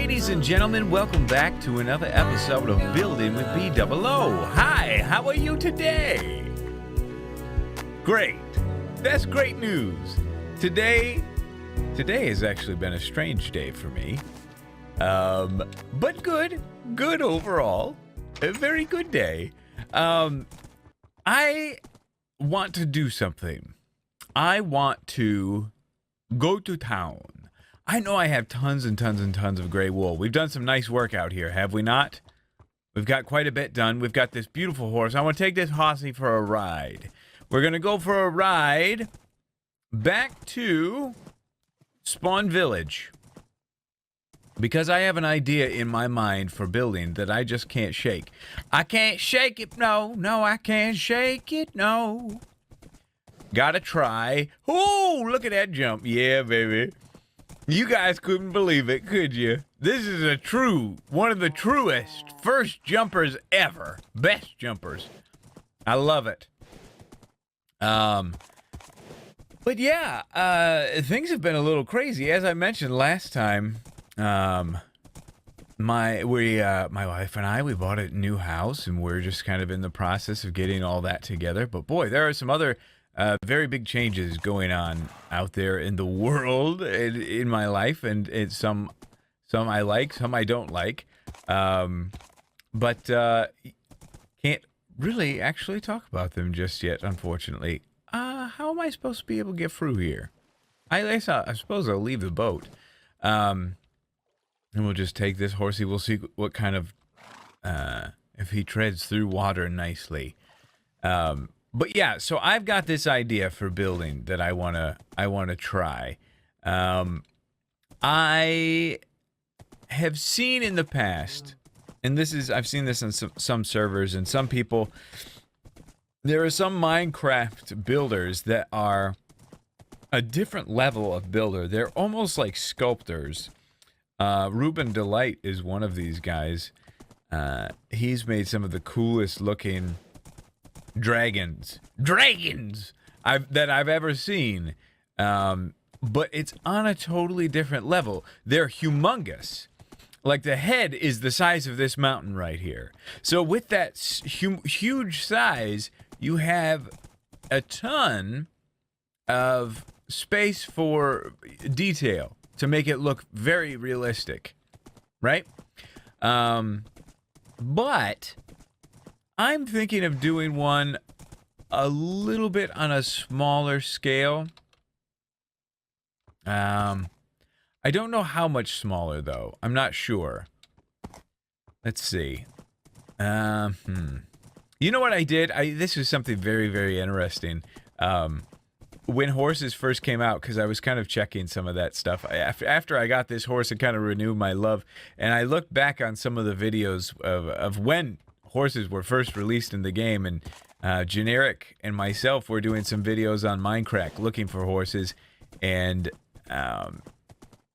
Ladies and gentlemen, welcome back to another episode of Building with BdoubleO. Hi, how are you today? Great. That's great news. Today has actually been a strange day for me. But good overall. A very good day. I want to do something. I want to go to town. I know I have tons and tons and tons of gray wool. We've done some nice work out here, have we not? We've got quite a bit done. We've got this beautiful horse. I want to take this horsey for a ride. We're going to go for a ride back to Spawn Village. Because I have an idea in my mind for building that I just can't shake. I can't shake it, no, I can't shake it, no. Gotta try. Oh, look at that jump. Yeah, baby. You guys couldn't believe it, could you? This is one of the truest first jumpers ever. Best jumpers. I love it. But yeah, things have been a little crazy. As I mentioned last time, my wife and I, we bought a new house, and we're just kind of in the process of getting all that together. But boy, there are some other very big changes going on out there in the world, in my life, and it's some I like, some I don't like, but can't really actually talk about them just yet, unfortunately. How am I supposed to be able to get through here? I suppose I'll leave the boat, and we'll just take this horsey. We'll see what kind of if he treads through water nicely. But yeah, so I've got this idea for building that I wanna try. I have seen in the past, and I've seen this on some servers and some people. There are some Minecraft builders that are a different level of builder. They're almost like sculptors. Ruben Delight is one of these guys. He's made some of the coolest looking dragons that I've ever seen, but it's on a totally different level. They're humongous. Like, the head is the size of this mountain right here. So with that huge size, you have a ton of space for detail to make it look very realistic, right? But I'm thinking of doing one a little bit on a smaller scale. I don't know how much smaller, though. I'm not sure. Let's see. You know what I did? This was something very, very interesting. When horses first came out, because I was kind of checking some of that stuff. After I got this horse, it kind of renewed my love. And I looked back on some of the videos of when horses were first released in the game, and Generic and myself were doing some videos on Minecraft looking for horses, and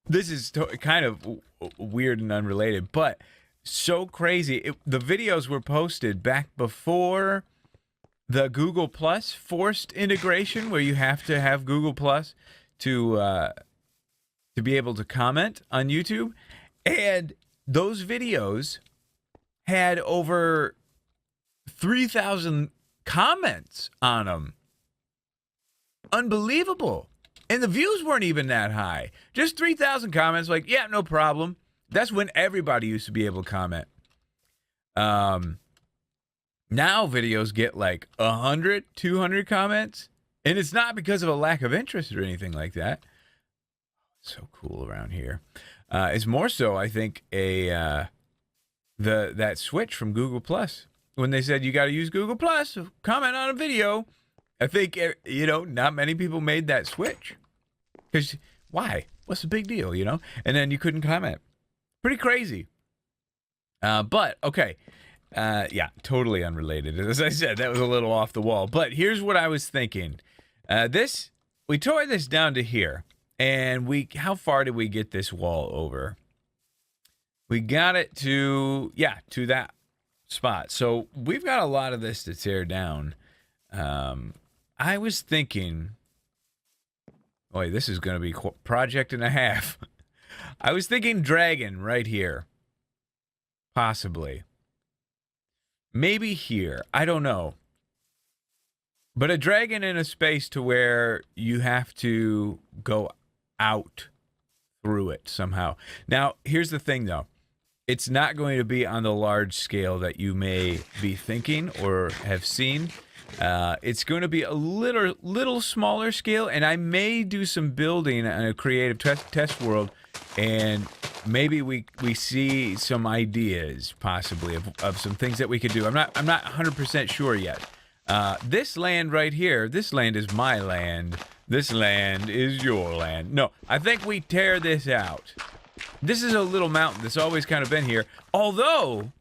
this is kind of weird and unrelated, but so crazy. The videos were posted back before the Google Plus forced integration, where you have to have Google Plus to be able to comment on YouTube, and those videos had over 3,000 comments on them. Unbelievable. And the views weren't even that high. Just 3,000 comments, like, yeah, no problem. That's when everybody used to be able to comment. Now videos get like 100, 200 comments, and it's not because of a lack of interest or anything like that. It's so cool around here. It's more so, I think, that switch from Google Plus, when they said you got to use Google Plus to comment on a video. I think, not many people made that switch. Because why? What's the big deal, And then you couldn't comment. Pretty crazy. But okay. Yeah, totally unrelated. As I said, that was a little off the wall. But here's what I was thinking. We tore this down to here. And how far did we get this wall over? We got it to that spot. So we've got a lot of this to tear down. I was thinking, boy, this is going to be a project and a half. I was thinking dragon right here. Possibly. Maybe here. I don't know. But a dragon in a space to where you have to go out through it somehow. Now, here's the thing, though. It's not going to be on the large scale that you may be thinking or have seen. It's going to be a little smaller scale, and I may do some building on a creative test world, and maybe we see some ideas possibly of some things that we could do. I'm not 100% sure yet. This land right here, this land is my land. This land is your land. No, I think we tear this out. This is a little mountain that's always kind of been here. Although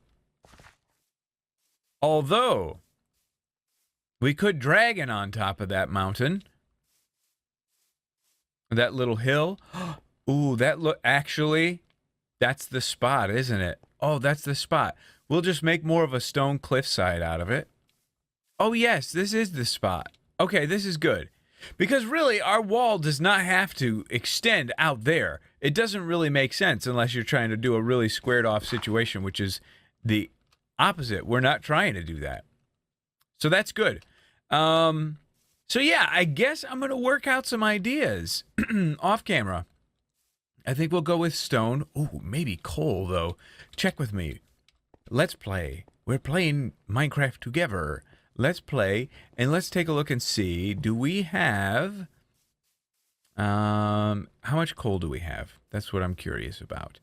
we could dragon on top of that mountain. That little hill. Ooh, actually, that's the spot, isn't it? Oh, that's the spot. We'll just make more of a stone cliffside out of it. Oh, yes, this is the spot. Okay, this is good. Because really, our wall does not have to extend out there. It doesn't really make sense unless you're trying to do a really squared off situation, which is the opposite. We're not trying to do that. So that's good. So yeah, I guess I'm going to work out some ideas off camera. I think we'll go with stone. Ooh, maybe coal, though. Check with me. Let's play. We're playing Minecraft together. Let's play, and let's take a look and see. Do we have... how much coal do we have? That's what I'm curious about.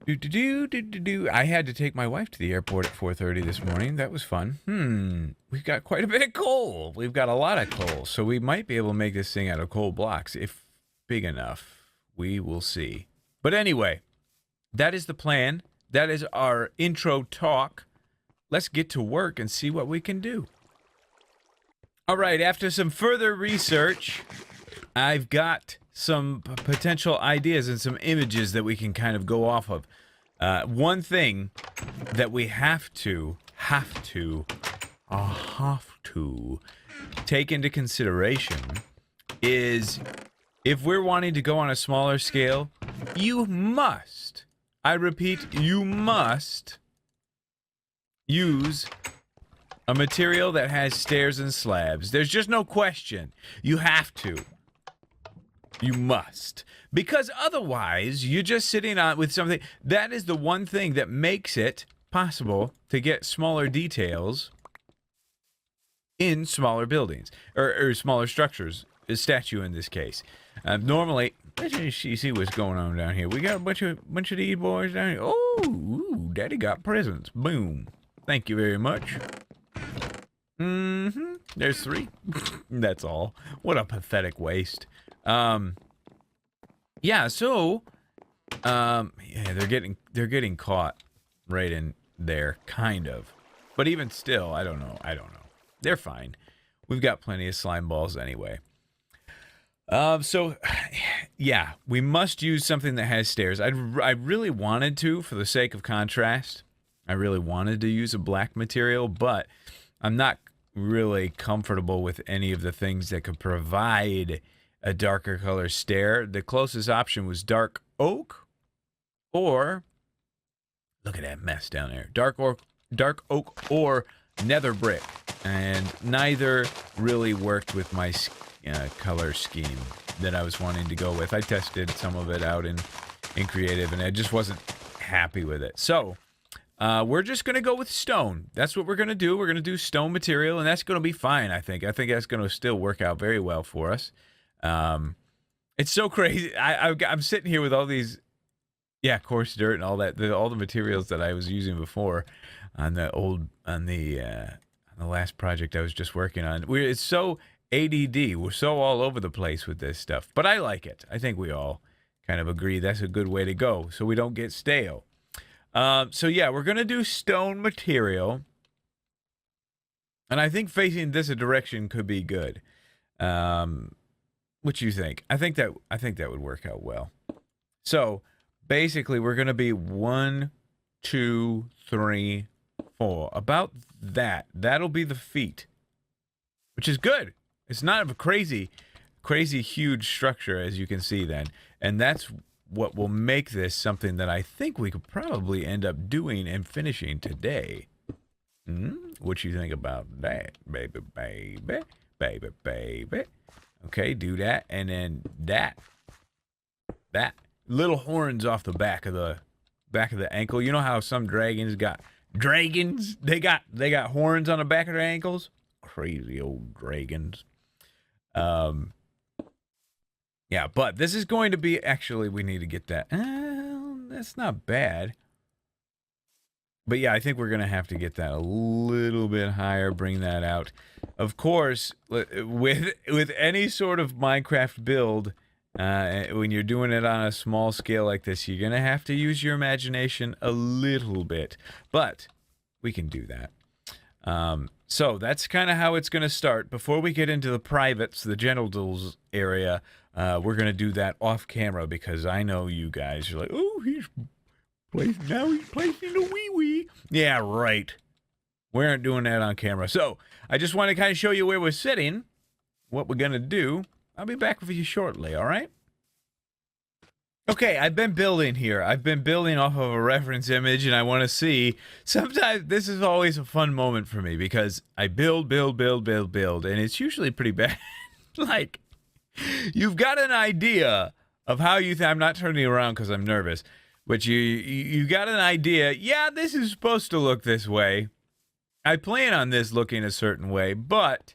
I had to take my wife to the airport at 4:30 this morning. That was fun. We've got quite a bit of coal. We've got a lot of coal, so we might be able to make this thing out of coal blocks if big enough. We will see. But anyway, that is the plan. That is our intro talk. Let's get to work and see what we can do. All right, after some further research, I've got some potential ideas and some images that we can kind of go off of. One thing that we have to take into consideration is if we're wanting to go on a smaller scale, you must, I repeat, you must use a material that has stairs and slabs. There's just no question. You have to. You must. Because otherwise, you're just sitting on with something. That is the one thing that makes it possible to get smaller details in smaller buildings. Or smaller structures. A statue in this case. Normally, let's see what's going on down here. We got a bunch of these boys down here. Oh, ooh, Daddy got presents. Boom. Thank you very much. There's 3. That's all. What a pathetic waste. Yeah, so yeah, they're getting caught right in there, kind of. But even still, I don't know. They're fine. We've got plenty of slime balls anyway. So yeah, we must use something that has stairs. I really wanted to, for the sake of contrast. I really wanted to use a black material, but I'm not really comfortable with any of the things that could provide a darker color stair. The closest option was dark oak, or look at that mess down there. Dark oak or nether brick, and neither really worked with my color scheme that I was wanting to go with. I tested some of it out in creative, and I just wasn't happy with it. So we're just going to go with stone. That's what we're going to do. We're going to do stone material, and that's going to be fine, I think. I think that's going to still work out very well for us. It's so crazy. I'm sitting here with all these, coarse dirt and all that, all the materials that I was using before on the last project I was just working on. It's so ADD. We're so all over the place with this stuff, but I like it. I think we all kind of agree that's a good way to go, so we don't get stale. So yeah, we're going to do stone material. And I think facing this direction could be good. What you think? I think that would work out well. So basically we're going to be 1, 2, 3, 4. About that. That'll be the feet. Which is good. It's not a crazy huge structure, as you can see then. And that's what will make this something that I think we could probably end up doing and finishing today. What you think about that, baby, baby, baby, baby? Okay, do that, and then that little horns off the back of the ankle. You know how some dragons got They got horns on the back of their ankles. Crazy old dragons. Yeah, but this is going to be actually. We need to get that. That's not bad. But yeah, I think we're going to have to get that a little bit higher, bring that out. Of course, with any sort of Minecraft build, when you're doing it on a small scale like this, you're going to have to use your imagination a little bit. But we can do that. So that's kind of how it's going to start. Before we get into the privates, the genitals area, we're going to do that off camera because I know you guys are like, oh, he's placing a wee-wee. Yeah, right. We aren't doing that on camera. So I just want to kind of show you where we're sitting, what we're going to do. I'll be back with you shortly, all right? Okay, I've been building here. I've been building off of a reference image, and I want to see. Sometimes this is always a fun moment for me because I build, and it's usually pretty bad. Like, you've got an idea of how you think. I'm not turning around because I'm nervous. But you got an idea, yeah, this is supposed to look this way. I plan on this looking a certain way, but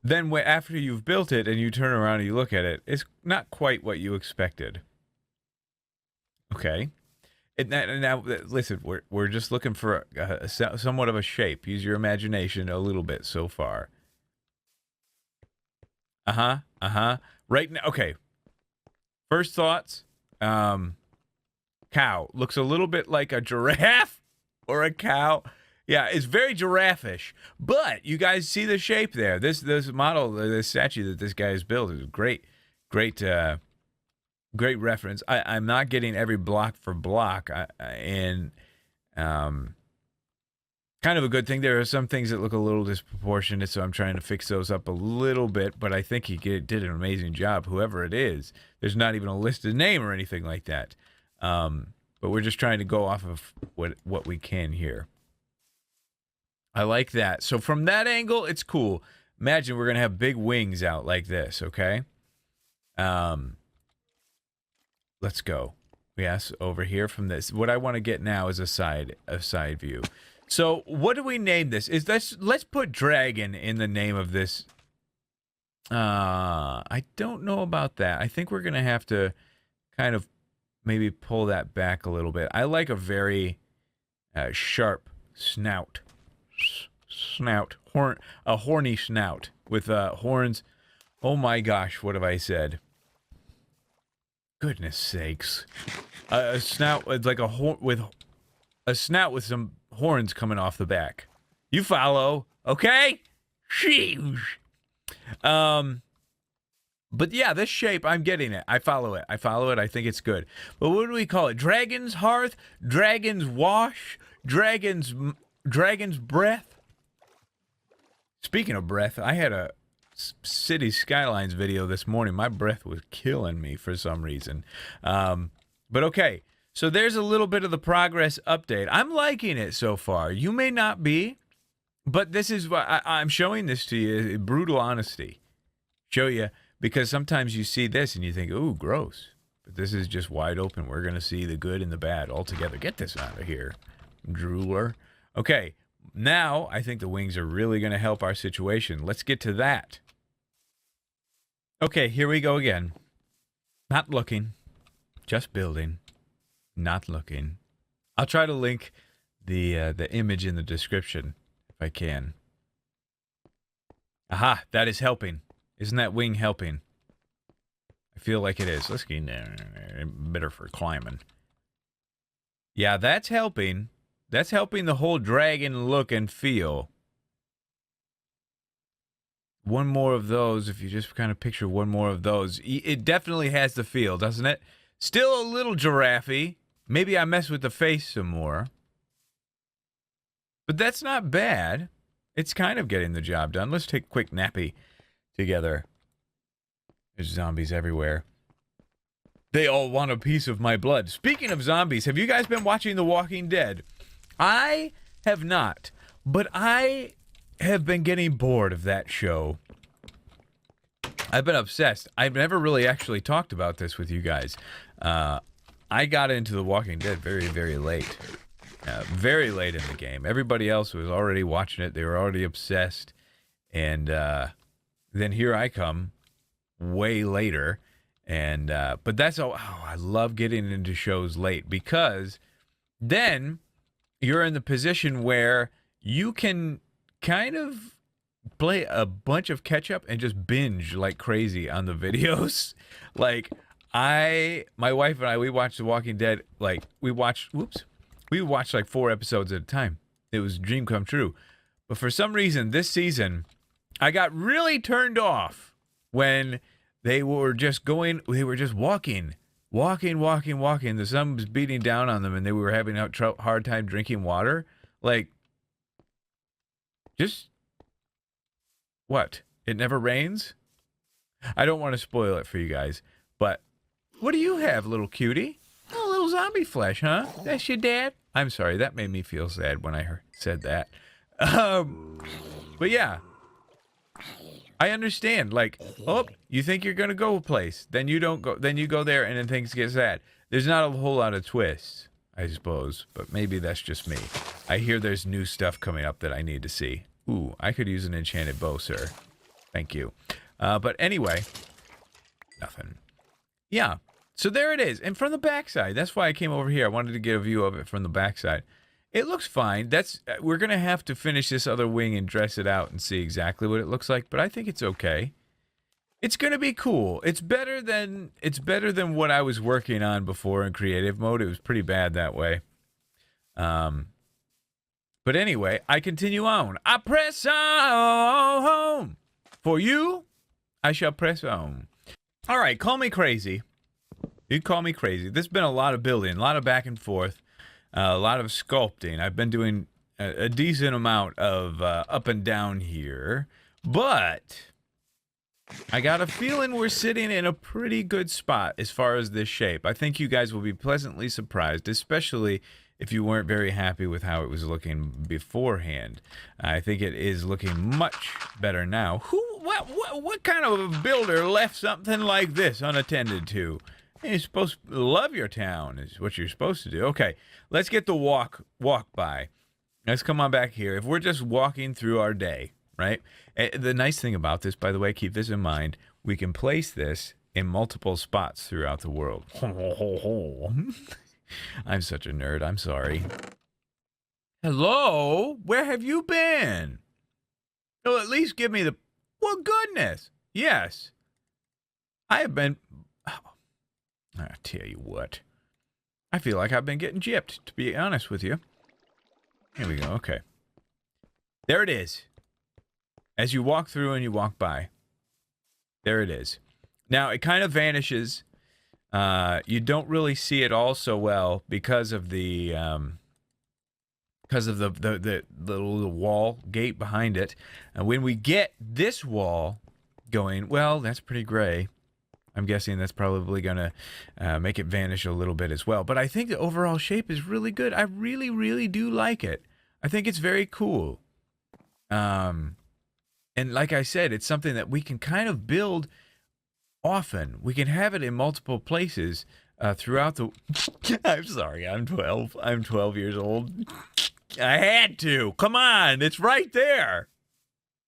then after you've built it and you turn around and you look at it, it's not quite what you expected. Okay. Now, listen, we're just looking for somewhat of a shape. Use your imagination a little bit so far. Right now, okay. First thoughts. Cow looks a little bit like a giraffe or a cow. Yeah, it's very giraffe-ish. But you guys see the shape there. This model, this statue that this guy has built is great reference. I'm not getting every block for block, and kind of a good thing. There are some things that look a little disproportionate, so I'm trying to fix those up a little bit, but I think he did an amazing job, whoever it is. There's not even a listed name or anything like that. But we're just trying to go off of what we can here. I like that. So from that angle, it's cool. Imagine we're going to have big wings out like this, okay? Let's go. Yes, over here from this. What I want to get now is a side view. So what do we name this? Let's put dragon in the name of this. I don't know about that. I think we're going to have to kind of maybe pull that back a little bit. I like a very sharp snout. A horny snout with horns. Oh my gosh, what have I said? Goodness sakes. A snout with like a snout with some horns coming off the back. You follow, okay? Sheesh. But yeah, this shape, I'm getting it. I follow it. I think it's good. But what do we call it? Dragon's hearth? Dragon's wash? Dragon's breath? Speaking of breath, I had a City Skylines video this morning. My breath was killing me for some reason. But okay. So there's a little bit of the progress update. I'm liking it so far. You may not be, but this is what I'm showing this to you. Brutal honesty. Show you, because sometimes you see this and you think, ooh, gross. But this is just wide open. We're going to see the good and the bad all together. Get this out of here, drooler. Okay, now I think the wings are really going to help our situation. Let's get to that. Okay, here we go again. Not looking, just building. Not looking. I'll try to link the image in the description if I can. Aha, that is helping. Isn't that wing helping? I feel like it is. Let's get in there. Better for climbing. Yeah, that's helping. That's helping the whole dragon look and feel. One more of those, if you just kind of picture one more of those. It definitely has the feel, doesn't it? Still a little giraffe-y. Maybe I mess with the face some more. But that's not bad. It's kind of getting the job done. Let's take a quick nappy together. There's zombies everywhere. They all want a piece of my blood. Speaking of zombies, have you guys been watching The Walking Dead? I have not, but I have been getting bored of that show. I've been obsessed. I've never really actually talked about this with you guys. I got into The Walking Dead very, very late. Very late in the game. Everybody else was already watching it. They were already obsessed. And then here I come way later. And but that's I love getting into shows late, because then you're in the position where you can kind of play a bunch of catch up and just binge like crazy on the videos. Like my wife and I, we watched The Walking Dead. Like we watched like 4 episodes at a time. It was a dream come true. But for some reason this season, I got really turned off when they were just walking. The sun was beating down on them and they were having a hard time drinking water. Like, just what? It never rains? I don't want to spoil it for you guys, but what do you have, little cutie? Oh, little zombie flesh, huh? That's your dad? I'm sorry, that made me feel sad when I said that. But yeah, I understand. Like, oh, you think you're gonna go a place, then you don't go, then you go there, and then things get sad. There's not a whole lot of twists, I suppose, but maybe that's just me. I hear there's new stuff coming up that I need to see. Ooh, I could use an enchanted bow, sir. Thank you. But anyway, nothing. Yeah, so there it is. And from the backside, that's why I came over here. I wanted to get a view of it from the backside. It looks fine. We're going to have to finish this other wing and dress it out and see exactly what it looks like, but I think it's okay. It's going to be cool. It's better than what I was working on before in creative mode. It was pretty bad that way. But anyway, I continue on. I press on. For you, I shall press on. All right, call me crazy. You call me crazy. There's been a lot of building, a lot of back and forth, a lot of sculpting. I've been doing a decent amount of up and down here, but I got a feeling we're sitting in a pretty good spot as far as this shape. I think you guys will be pleasantly surprised, especially if you weren't very happy with how it was looking beforehand. I think it is looking much better now. What kind of a builder left something like this unattended to? You're supposed to love your town, is what you're supposed to do. Okay, let's get the walk by. Let's come on back here. If we're just walking through our day, right? The nice thing about this, by the way, keep this in mind, we can place this in multiple spots throughout the world. I'm such a nerd. I'm sorry. Hello? Where have you been? Oh, at least give me the... Well, goodness. Yes. I have been... Oh, I tell you what. I feel like I've been getting gypped, to be honest with you. Here we go. Okay. There it is. As you walk through and you walk by. There it is. Now, it kind of vanishes. You don't really see it all so well because of the little wall gate behind it. And when we get this wall going, well, that's pretty gray. I'm guessing that's probably going to make it vanish a little bit as well. But I think the overall shape is really good. I really, really do like it. I think it's very cool. And like I said, it's something that we can kind of build often. We can have it in multiple places throughout the... I'm sorry, I'm 12. I'm 12 years old. I had to. Come on, it's right there.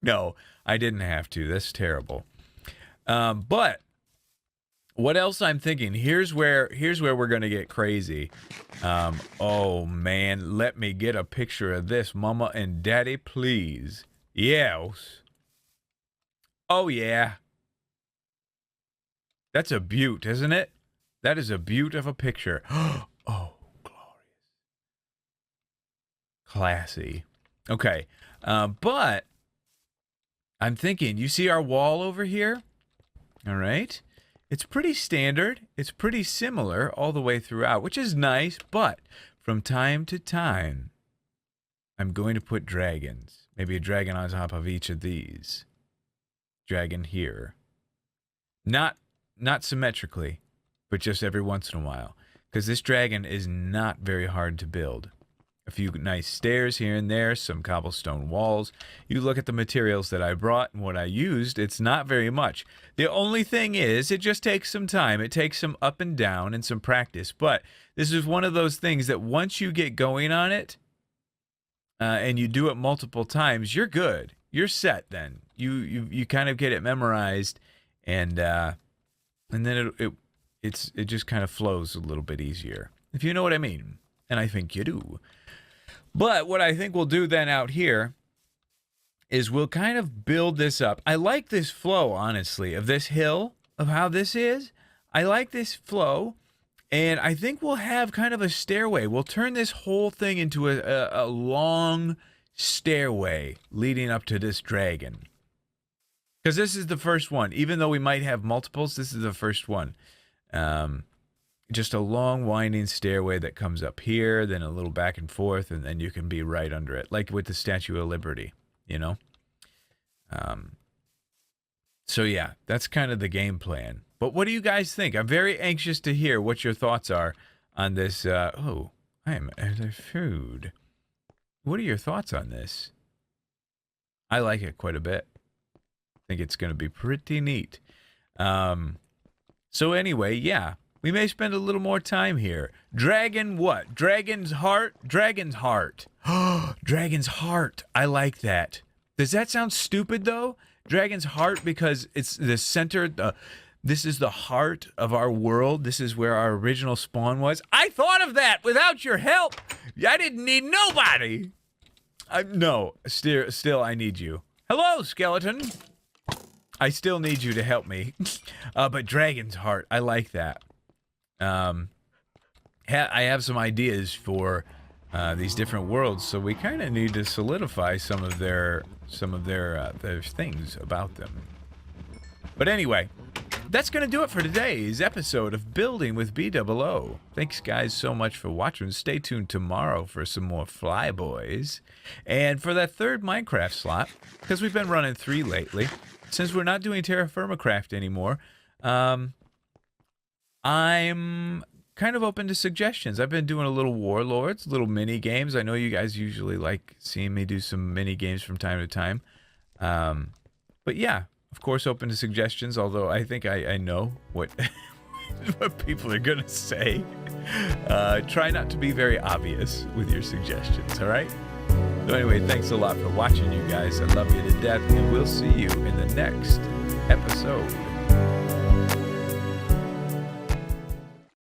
No, I didn't have to. That's terrible. But what else I'm thinking? Here's where we're gonna get crazy. Oh man, let me get a picture of this, Mama and Daddy, please. Yes. Oh yeah. That's a beaut, isn't it? That is a beaut of a picture. Oh, glorious. Classy. Okay, but I'm thinking, you see our wall over here? All right. It's pretty standard. It's pretty similar all the way throughout, which is nice, but from time to time, I'm going to put dragons. Maybe a dragon on top of each of these. Dragon here. Not symmetrically, but just every once in a while. Because this dragon is not very hard to build. A few nice stairs here and there, some cobblestone walls. You look at the materials that I brought and what I used, it's not very much. The only thing is, it just takes some time. It takes some up and down and some practice. But this is one of those things that once you get going on it, and you do it multiple times, you're good. You're set then. You kind of get it memorized, and then it just kind of flows a little bit easier, if you know what I mean. And I think you do. But what I think we'll do then out here is we'll kind of build this up. I like this flow, honestly, of this hill, of how this is. I like this flow, and I think we'll have kind of a stairway. We'll turn this whole thing into a long stairway leading up to this dragon. Because this is the first one. Even though we might have multiples, this is the first one. Just a long winding stairway that comes up here, then a little back and forth, and then you can be right under it, like with the Statue of Liberty, you know? So yeah, that's kind of the game plan. But what do you guys think? I'm very anxious to hear what your thoughts are on this. Oh, I am out of food. What are your thoughts on this? I like it quite a bit. I think it's going to be pretty neat. So anyway, yeah. We may spend a little more time here. Dragon what? Dragon's heart? Dragon's heart. Dragon's heart. I like that. Does that sound stupid, though? Dragon's heart, because it's the center. This is the heart of our world. This is where our original spawn was. I thought of that without your help. I didn't need nobody. No, still, I need you. Hello, skeleton. I still need you to help me. But Dragon's heart, I like that. I have some ideas for these different worlds, so we kind of need to solidify some of their things about them. But anyway, that's going to do it for today's episode of Building with BdoubleO. Thanks, guys, so much for watching. Stay tuned tomorrow for some more Flyboys. And for that third Minecraft slot, because we've been running 3 lately, since we're not doing Terra Firma Craft anymore, I'm kind of open to suggestions. I've been doing a little Warlords, little mini games. I know you guys usually like seeing me do some mini games from time to time. But yeah, of course, open to suggestions, although I think I know what, what people are going to say. Try not to be very obvious with your suggestions, all right? So anyway, thanks a lot for watching, you guys. I love you to death, and we'll see you in the next episode.